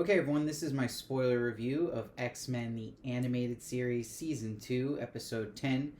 Okay, everyone, this is my spoiler review of X-Men the Animated Series Season 2, Episode 10,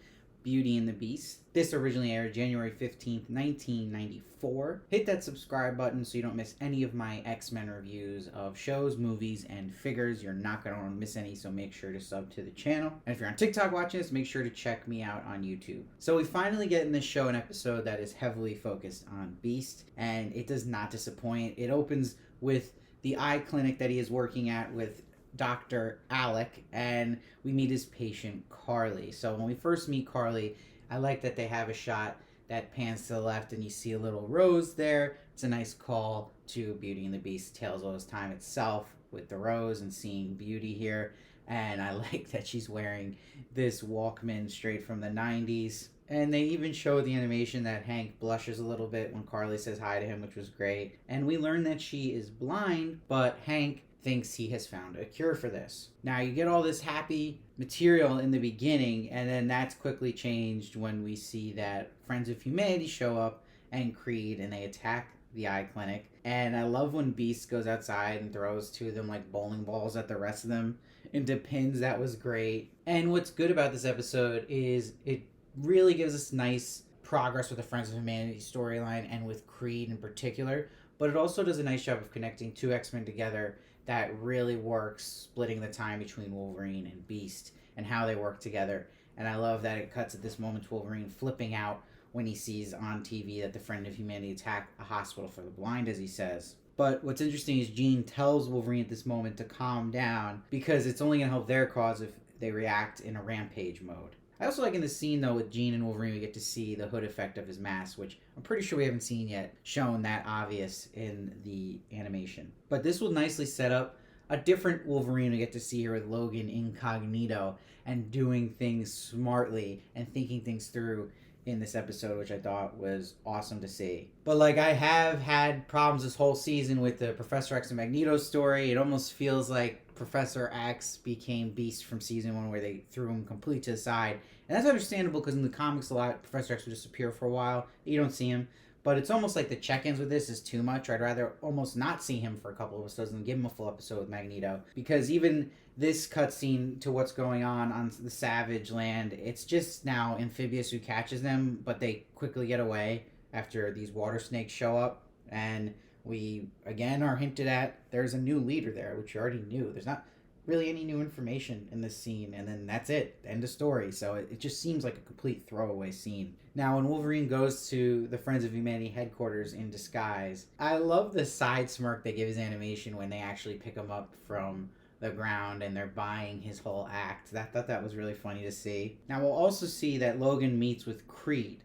Beauty and the Beast. This originally aired January 15th, 1994. Hit that subscribe button so you don't miss any of my X-Men reviews of shows, movies, and figures. You're not going to want to miss any, so make sure to sub to the channel. And if you're on TikTok watching this, make sure to check me out on YouTube. So we finally get in this show an episode that is heavily focused on Beast, and it does not disappoint. It opens with the eye clinic that he is working at with Dr. Alec, and we meet his patient Carly. So when we first meet Carly, I like that they have a shot that pans to the left and you see a little rose there. It's a nice call to Beauty and the Beast Tales All This Time itself with the rose and seeing Beauty here. And I like that she's wearing this Walkman straight from the 90s. And they even show the animation that Hank blushes a little bit when Carly says hi to him, which was great. And we learn that she is blind, but Hank thinks he has found a cure for this. Now you get all this happy material in the beginning, and then that's quickly changed when we see that Friends of Humanity show up and Creed, and they attack the eye clinic. And I love when Beast goes outside and throws two of them like bowling balls at the rest of them into pins. That was great. And what's good about this episode is it really gives us nice progress with the Friends of Humanity storyline and with Creed in particular, but it also does a nice job of connecting two X-Men together that really works, splitting the time between Wolverine and Beast and how they work together. And I love that it cuts at this moment to Wolverine flipping out when he sees on TV that the Friend of Humanity attacked a hospital for the blind, as he says. But what's interesting is Jean tells Wolverine at this moment to calm down because it's only going to help their cause if they react in a rampage mode. I also like in the scene, though, with Jean and Wolverine, we get to see the hood effect of his mask, which I'm pretty sure we haven't seen yet shown that obvious in the animation. But this will nicely set up a different Wolverine we get to see here with Logan incognito and doing things smartly and thinking things through in this episode, which I thought was awesome to see. But like, I have had problems this whole season with the Professor X and Magneto story. It almost feels like Professor X became Beast from season 1, where they threw him completely to the side. And that's understandable because in the comics a lot Professor X would disappear for a while. You don't see him. But it's almost like the check-ins with this is too much. I'd rather almost not see him for a couple of episodes and give him a full episode with Magneto. Because even this cutscene to what's going on the Savage Land, it's just now Amphibious who catches them, but they quickly get away after these water snakes show up. And we, again, are hinted at there's a new leader there, which you already knew. There's not really any new information in this scene, and then that's it. End of story. So it just seems like a complete throwaway scene. Now, when Wolverine goes to the Friends of Humanity headquarters in disguise, I love the side smirk they give his animation when they actually pick him up from the ground and they're buying his whole act. I thought that was really funny to see. Now, we'll also see that Logan meets with Creed,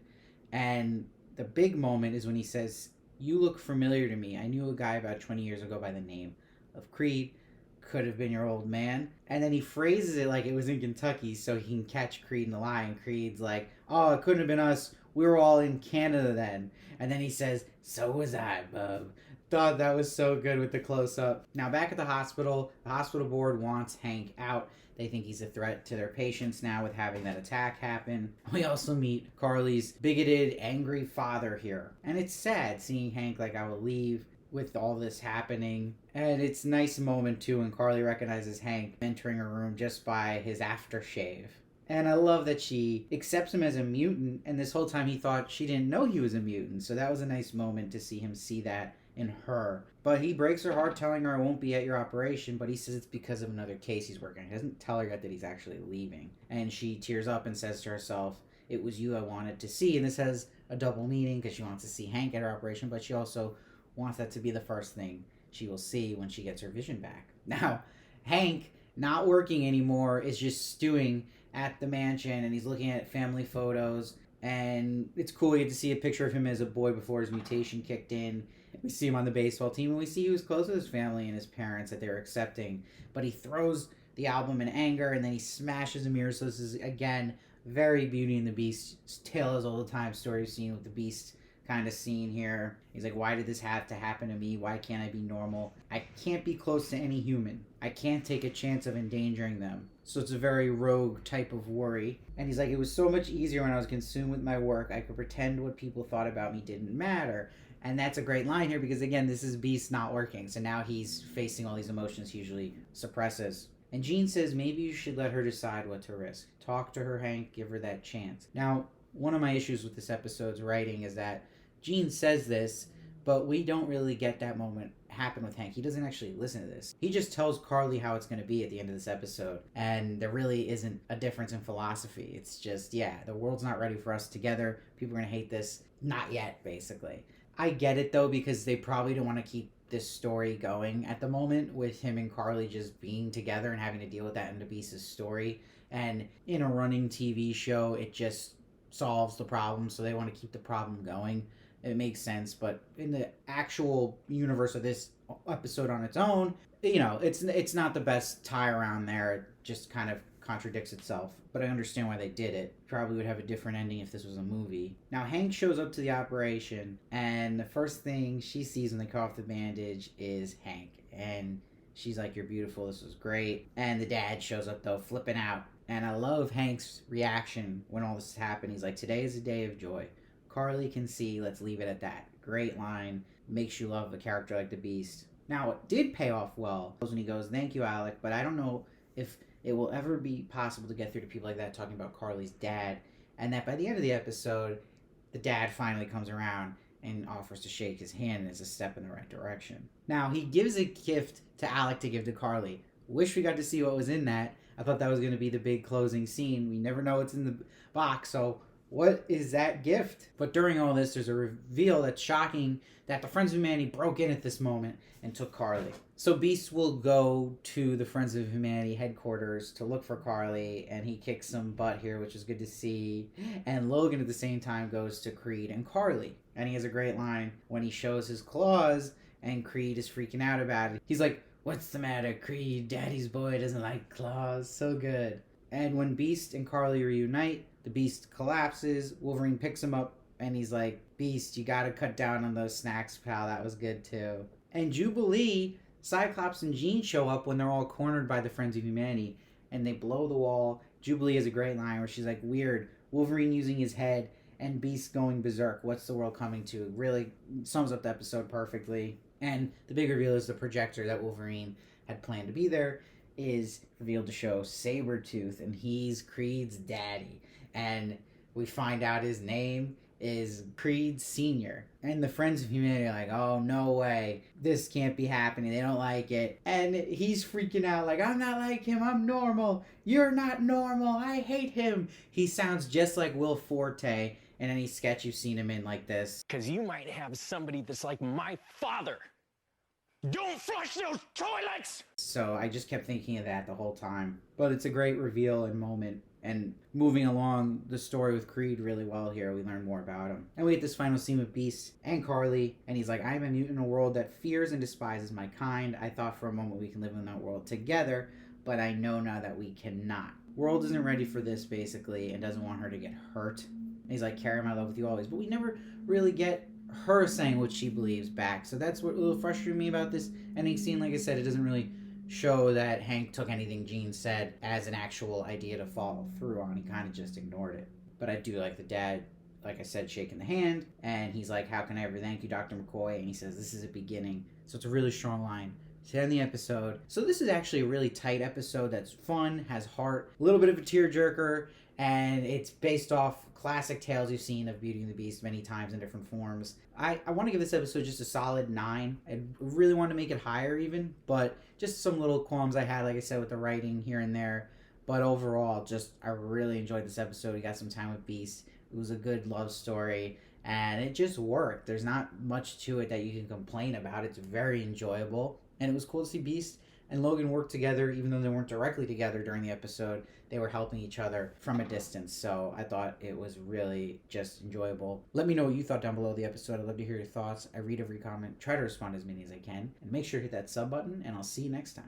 and the big moment is when he says, "You look familiar to me. I knew a guy about 20 years ago by the name of Creed. Could have been your old man." And then he phrases it like it was in Kentucky so he can catch Creed in the lie. And Creed's like, "Oh, it couldn't have been us. We were all in Canada then." And then he says, "So was I, bub." Thought that was so good with the close-up. Now, back at the hospital board wants Hank out. They think he's a threat to their patients now with having that attack happen. We also meet Carly's bigoted, angry father here. And it's sad seeing Hank like, "I will leave," with all this happening. And it's a nice moment too when Carly recognizes Hank entering her room just by his aftershave. And I love that she accepts him as a mutant, and this whole time he thought she didn't know he was a mutant. So that was a nice moment to see him see that in her. But he breaks her heart telling her, "I won't be at your operation," but he says it's because of another case he's working on. He doesn't tell her yet that he's actually leaving. And she tears up and says to herself, "It was you I wanted to see." And this has a double meaning because she wants to see Hank at her operation, but she also wants that to be the first thing she will see when she gets her vision back. Now, Hank, not working anymore, is just stewing at the mansion, and he's looking at family photos, and it's cool. You get to see a picture of him as a boy before his mutation kicked in. We see him on the baseball team, and we see he was close with his family and his parents that they were accepting, but he throws the album in anger, and then he smashes a mirror. So this is, again, very Beauty and the Beast Tales All the Time story we've seen with the Beast kind of scene here. He's like, "Why did this have to happen to me? Why can't I be normal? I can't be close to any human. I can't take a chance of endangering them." So it's a very rogue type of worry. And he's like, "It was so much easier when I was consumed with my work. I could pretend what people thought about me didn't matter." And that's a great line here because, again, this is Beast not working. So now he's facing all these emotions he usually suppresses. And Jean says maybe you should let her decide what to risk. Talk to her, Hank. Give her that chance. Now, one of my issues with this episode's writing is that Jean says this, but we don't really get that moment happen with Hank. He doesn't actually listen to this. He just tells Carly how it's going to be at the end of this episode. And there really isn't a difference in philosophy. It's just, yeah, the world's not ready for us together. People are going to hate this. Not yet, basically. I get it, though, because they probably don't want to keep this story going at the moment with him and Carly just being together and having to deal with that in the Beast's story. And in a running TV show, it just solves the problem, so they want to keep the problem going. It makes sense, but in the actual universe of this episode on its own, you know, it's not the best tie around there. It just kind of contradicts itself, but I understand why they did it. Probably would have a different ending if this was a movie. Now Hank shows up to the operation, and the first thing she sees when they cut off the bandage is Hank, and she's like, "You're beautiful, this was great." And the dad shows up though, flipping out, and I love Hank's reaction when all this happened. He's like, "Today is a day of joy. Carly can see, let's leave it at that." Great line, makes you love a character like the Beast. Now it did pay off well when he goes, "Thank you, Alec," but I don't know if it will ever be possible to get through to people like that talking about Carly's dad. And that by the end of the episode, the dad finally comes around and offers to shake his hand, and it's a step in the right direction. Now, he gives a gift to Alec to give to Carly. Wish we got to see what was in that. I thought that was going to be the big closing scene. We never know what's in the box, so what is that gift? But during all this, there's a reveal that's shocking that the Friends of Humanity broke in at this moment and took Carly. So Beast will go to the Friends of Humanity headquarters to look for Carly, and he kicks some butt here, which is good to see. And Logan at the same time goes to Creed and Carly. And he has a great line when he shows his claws, and Creed is freaking out about it. He's like, "What's the matter, Creed? Daddy's boy doesn't like claws." So good. And when Beast and Carly reunite, the Beast collapses. Wolverine picks him up, and he's like, "Beast, you gotta cut down on those snacks, pal. That was good, too." And Jubilee, Cyclops, and Jean show up when they're all cornered by the Friends of Humanity, and they blow the wall. Jubilee has a great line where she's like, "Weird. Wolverine using his head, and Beast going berserk. What's the world coming to?" Really sums up the episode perfectly. And the big reveal is the projector that Wolverine had planned to be there is revealed to show Sabretooth, and he's Creed's daddy. And we find out his name is Creed Sr. And the Friends of Humanity are like, "Oh, no way. This can't be happening. They don't like it." And he's freaking out like, "I'm not like him. I'm normal. You're not normal. I hate him." He sounds just like Will Forte in any sketch you've seen him in like this. "Because you might have somebody that's like my father. Don't flush those toilets!" So I just kept thinking of that the whole time. But it's a great reveal and moment. And moving along the story with Creed really well here, we learn more about him. And we get this final scene with Beast and Carly, and he's like, "I am a mutant in a world that fears and despises my kind. I thought for a moment we can live in that world together, but I know now that we cannot. World isn't ready for this, basically, and doesn't want her to get hurt." And he's like, "Carry my love with you always." But we never really get her saying what she believes back. So that's what a little frustrated me about this ending scene. Like I said, it doesn't really show that Hank took anything Jean said as an actual idea to follow through on. He kind of just ignored it. But I do like the dad, like I said, shaking the hand, and he's like, "How can I ever thank you, Dr. McCoy?" And he says, "This is a beginning." So it's a really strong line to end the episode. So this is actually a really tight episode that's fun, has heart, a little bit of a tearjerker, and it's based off classic tales you've seen of Beauty and the Beast many times in different forms. I want to give this episode just a solid 9. I really want to make it higher even, but just some little qualms I had, like I said, with the writing here and there. But overall, just I really enjoyed this episode. We got some time with Beast. It was a good love story, and it just worked. There's not much to it that you can complain about. It's very enjoyable, and it was cool to see Beast and Logan work together, even though they weren't directly together during the episode. They were helping each other from a distance, so I thought it was really just enjoyable. Let me know what you thought down below the episode. I'd love to hear your thoughts. I read every comment, try to respond to as many as I can, and make sure to hit that sub button, and I'll see you next time.